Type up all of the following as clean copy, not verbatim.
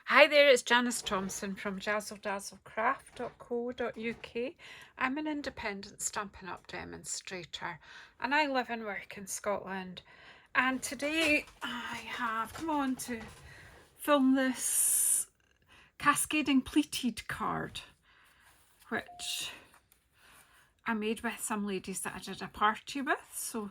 Hi there, it's Janice Thomson from JazzleDazzleCraft.co.uk. I'm an independent Stampin' Up demonstrator and I live and work in Scotland. And today I have come on to film this Cascading Pleated card, which I made with some ladies that I did a party with. So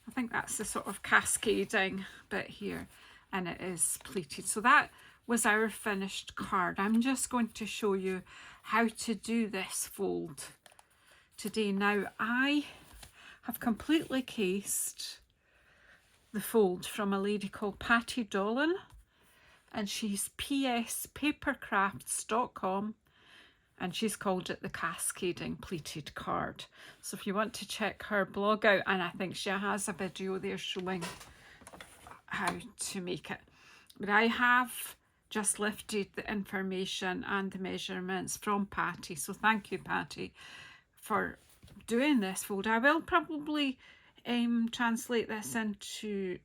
I think that's the sort of cascading bit here, and it is pleated. So that was our finished card. I'm just going to show you how to do this fold today. Now, I have completely cased the fold from a lady called Patty Dolan, and she's pspapercrafts.com, and she's called it the Cascading Pleated card. So if you want to check her blog out, and I think she has a video there showing how to make it. But I have just lifted the information and the measurements from Patty. So thank you, Patty, for doing this fold. I will probably translate this into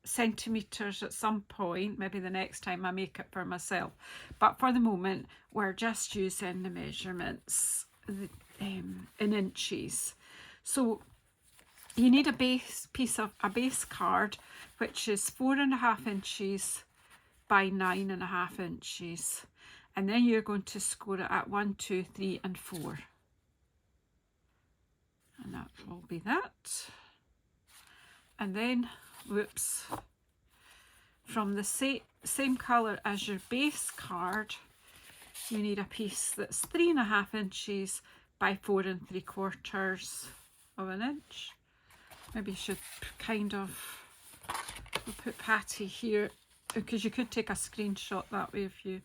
centimetres at some point, maybe the next time I make it for myself. But for the moment, we're just using the measurements in inches. So you need a base card, which is 4.5 inches by 9.5 inches, and then you're going to score it at 1, 2, 3 and 4, and that will be that. And then, whoops, from the same colour as your base card, you need a piece that's 3.5 inches by 4 3/4 of an inch. Maybe you should kind of, we'll put Patty here, because you could take a screenshot that way if you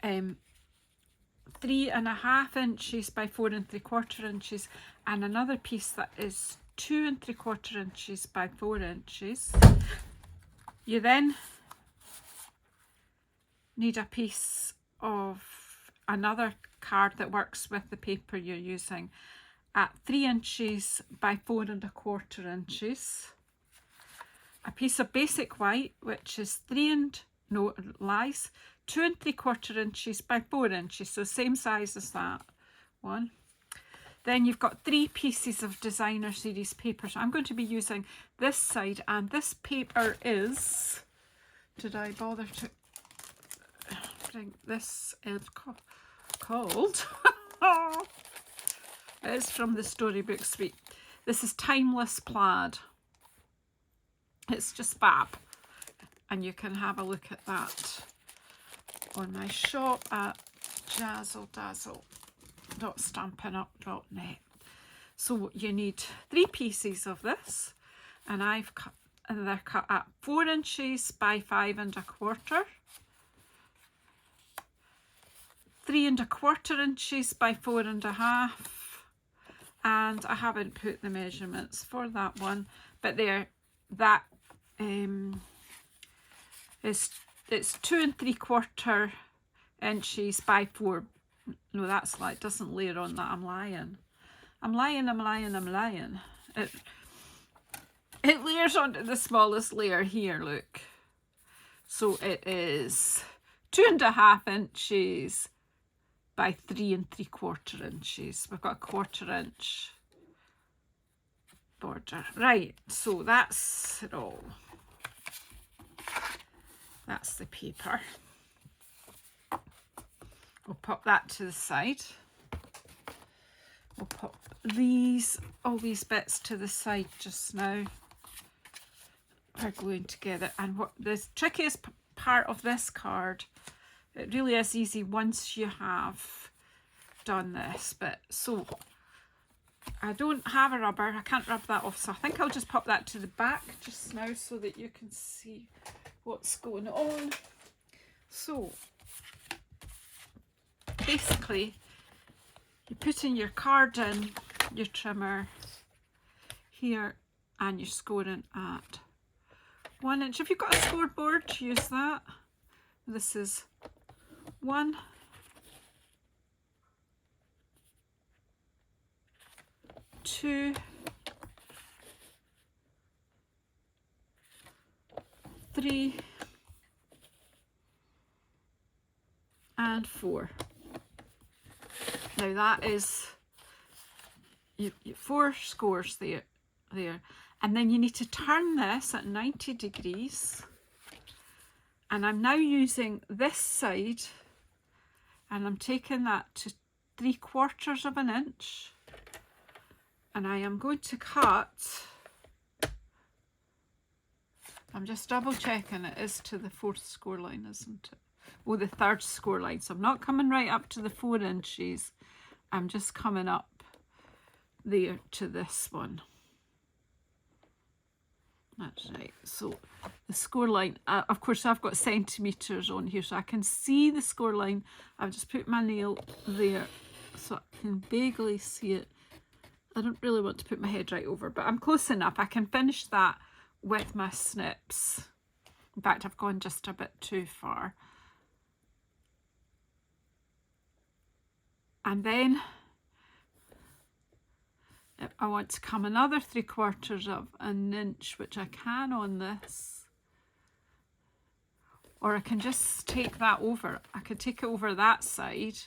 3.5 inches by 4 3/4 inches, and another piece that is 2 3/4 inches by 4 inches. You then need a piece of another card that works with the paper you're using at 3 inches by 4 1/4 inches. A piece of basic white, which is 2 3/4 inches by 4 inches, so same size as that one. Then you've got 3 pieces of designer series paper. So I'm going to be using this side, and this paper is, did I bother to bring this called? It's from the Storybook Suite. This is Timeless Plaid. It's just fab, and you can have a look at that on my shop at JazzleDazzle.stampinup.net. So you need 3 pieces of this, and they're cut at 4 inches by 5 1/4, 3 1/4 inches by 4 1/2, and I haven't put the measurements for that one, but it's 2 3/4 inches by 4. No, that's like, it doesn't layer on that. I'm lying. It layers onto the smallest layer here, look. So it is 2.5 inches by 3 3/4 inches. We've got a 1/4 inch border. Right, so that's it all. That's the paper. We'll pop that to the side. We'll pop all these bits to the side just now. We're gluing together. And what the trickiest part of this card, it really is easy once you have done this, but so I don't have a rubber, I can't rub that off, so I think I'll just pop that to the back just now so that you can see what's going on. So basically, you put in your card in, your trimmer here, and you're scoring at 1 inch. If you've got a scoreboard, use that. This is 1, 2, 3, and 4. Now that is you 4 scores there. And then you need to turn this at 90 degrees. And I'm now using this side, and I'm taking that to 3/4 of an inch. And I am going to cut, I'm just double checking it is to the 4th score line, isn't it? Oh, the 3rd score line. So I'm not coming right up to the 4 inches. I'm just coming up there to this one. That's right. So the score line, of course I've got centimetres on here so I can see the score line. I've just put my nail there so I can vaguely see it. I don't really want to put my head right over, but I'm close enough. I can finish that with my snips. In fact, I've gone just a bit too far. And then if I want to come another 3/4 of an inch, which I can on this, or I can just take that over. I could take it over that side.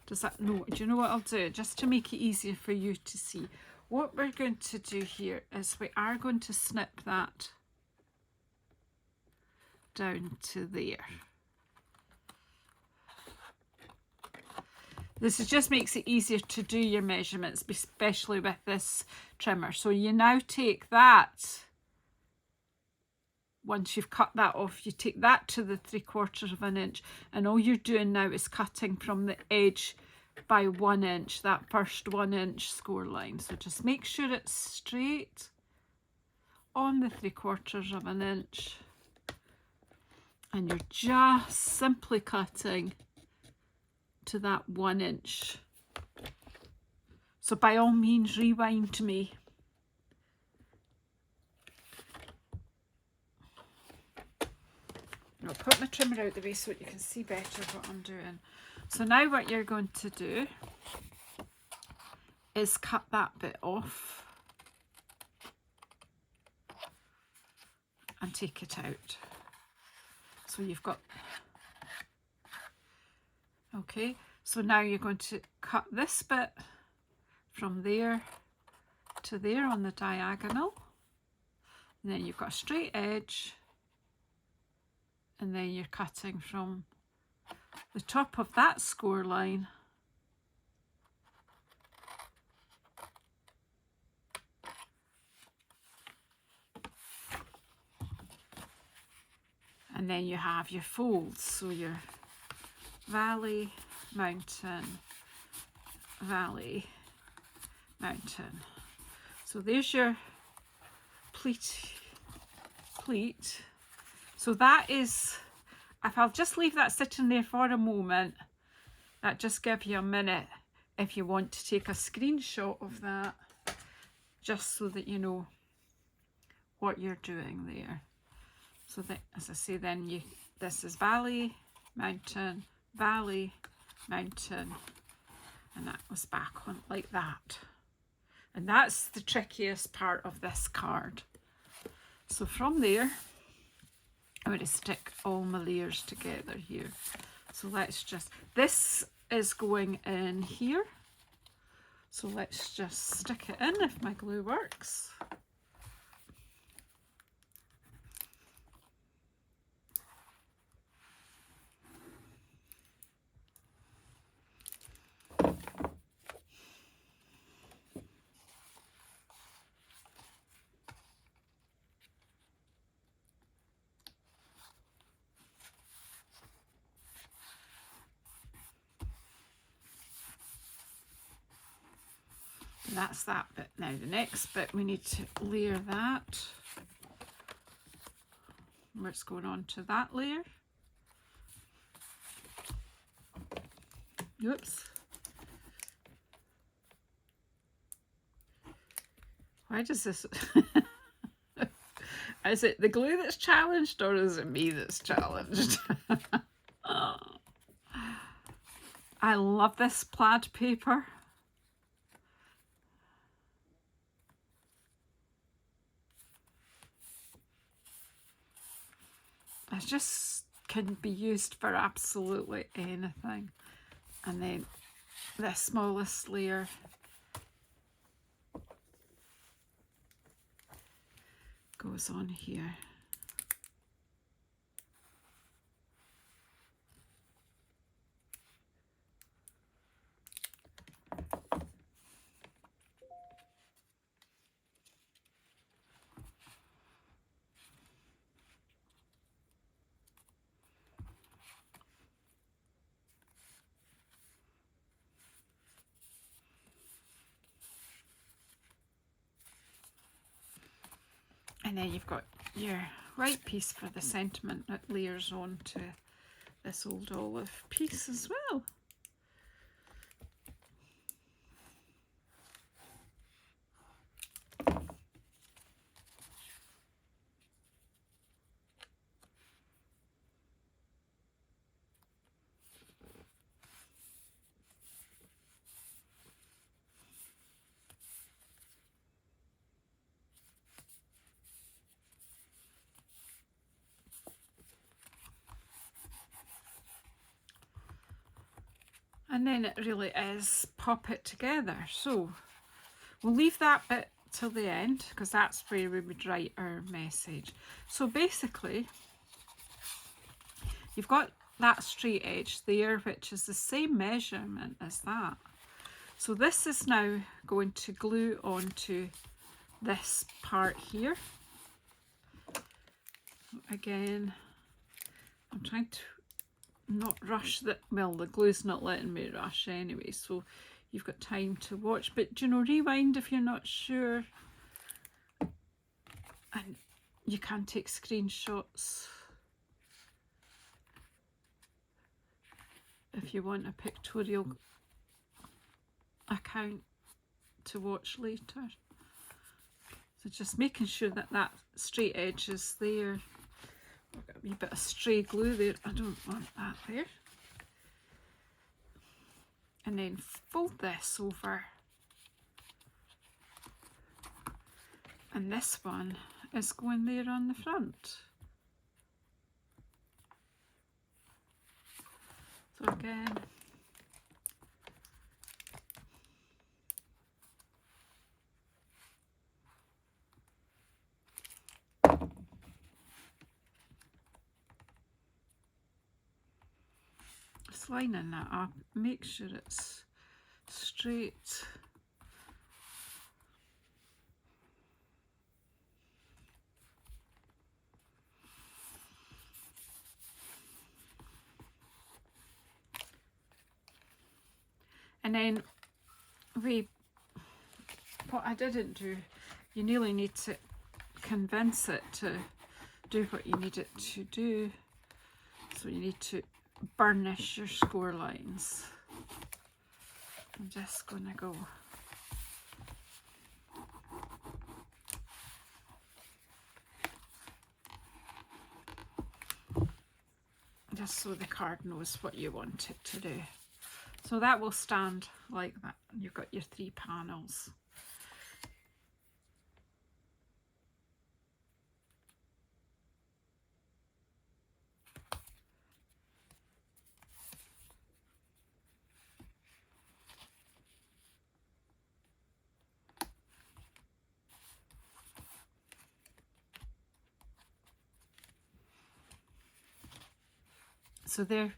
Does that, no, do you know what I'll do? Just to make it easier for you to see. What we're going to do here is we are going to snip that down to there. This just makes it easier to do your measurements, especially with this trimmer. So you now take that, once you've cut that off, you take that to the 3/4 of an inch, and all you're doing now is cutting from the edge by 1 inch, that first 1 inch score line. So just make sure it's straight on the 3/4 of an inch, and you're just simply cutting to that 1 inch. So by all means rewind me. I'll put my trimmer out the way so that you can see better what I'm doing. So now what you're going to do is cut that bit off and take it out. So you've got, okay, so now you're going to cut this bit from there to there on the diagonal, and then you've got a straight edge, and then you're cutting from the top of that score line and then you have your folds, so your valley, mountain, valley, mountain. So there's your pleat. So that is, if I'll just leave that sitting there for a moment, that just give you a minute if you want to take a screenshot of that, just so that you know what you're doing there. So that, as I say, then you, this is valley, mountain, valley, mountain, and that was back on like that. And that's the trickiest part of this card. So from there, I'm going to stick all my layers together here. So let's just, this is going in here. So let's just stick it in if my glue works. That's that bit. Now the next bit, we need to layer that. It's going on to that layer. Oops. Why does this... Is it the glue that's challenged, or is it me that's challenged? Oh. I love this plaid paper. It's just can be used for absolutely anything. And then the smallest layer goes on here. And then you've got your white piece for the sentiment that layers onto this old olive piece as well. And then it really is pop it together. So we'll leave that bit till the end because that's where we would write our message. So basically, you've got that straight edge there, which is the same measurement as that. So this is now going to glue onto this part here. Again, I'm trying to not rush that. Well, the glue's not letting me rush anyway, so you've got time to watch, but you know, rewind if you're not sure, and you can take screenshots if you want a pictorial account to watch later. So just making sure that that straight edge is there. I've got a wee bit of stray glue there, I don't want that there. And then fold this over, and this one is going there on the front. So again, just lining that up, make sure it's straight. And then what I didn't do, you nearly need to convince it to do what you need it to do. So you need to burnish your score lines. I'm just going to go just so the card knows what you want it to do. So that will stand like that. You've got your 3 panels. So there,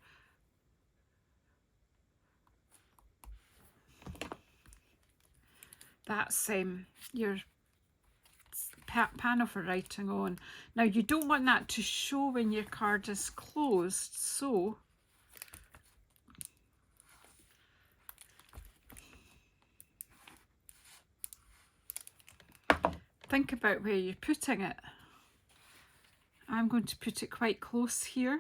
that's your panel for writing on. Now you don't want that to show when your card is closed, so think about where you're putting it. I'm going to put it quite close here.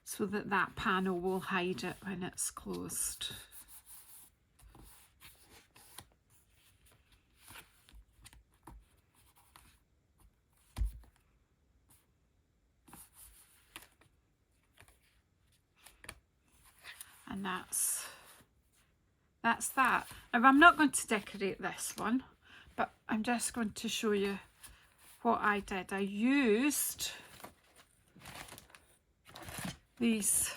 So that that panel will hide it when it's closed. And that's that. Now I'm not going to decorate this one, but I'm just going to show you what I did, I used these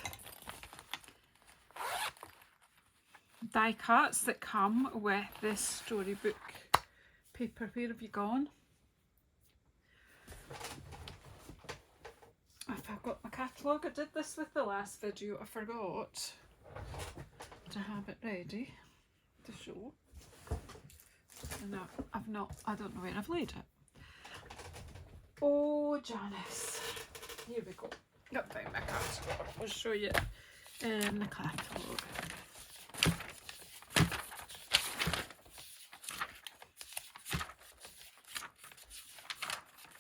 die cuts that come with this storybook paper. Where have you gone? I forgot my catalogue. I did this with the last video. I forgot to have it ready to show. And I don't know where I've laid it. Oh, Janice. Here we go. Got down my catalogue. I'll show you in the catalogue.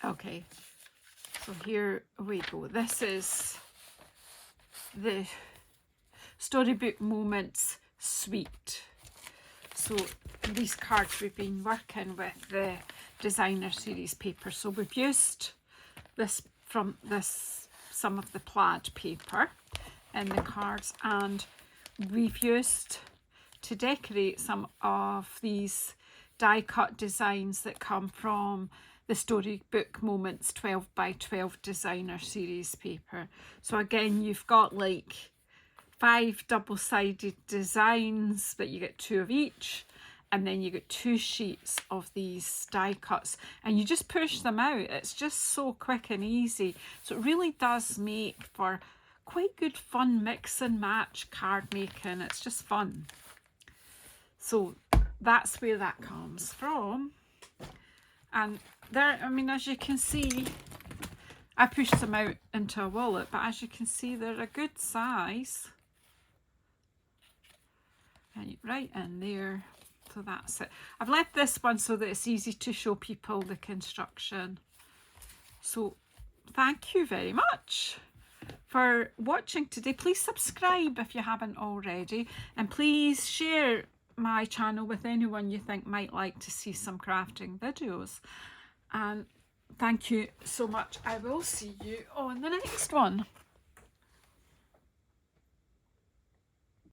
Okay, so here we go. This is the Storybook Moments Suite. So these cards, we've been working with the designer series paper. So we've used this from some of the plaid paper in the cards, and we've used to decorate some of these die cut designs that come from the Storybook Moments 12 by 12 designer series paper. So again, you've got like 5 double-sided designs, but you get 2 of each, and then you get 2 sheets of these die cuts, and you just push them out. It's just so quick and easy. So it really does make for quite good fun mix and match card making. It's just fun. So that's where that comes from. And there, I mean, as you can see, I pushed them out into a wallet, but as you can see, they're a good size. And right in there. So that's it. I've left this one so that it's easy to show people the construction. So thank you very much for watching today. Please subscribe if you haven't already, and please share my channel with anyone you think might like to see some crafting videos. And thank you so much. I will see you on the next one.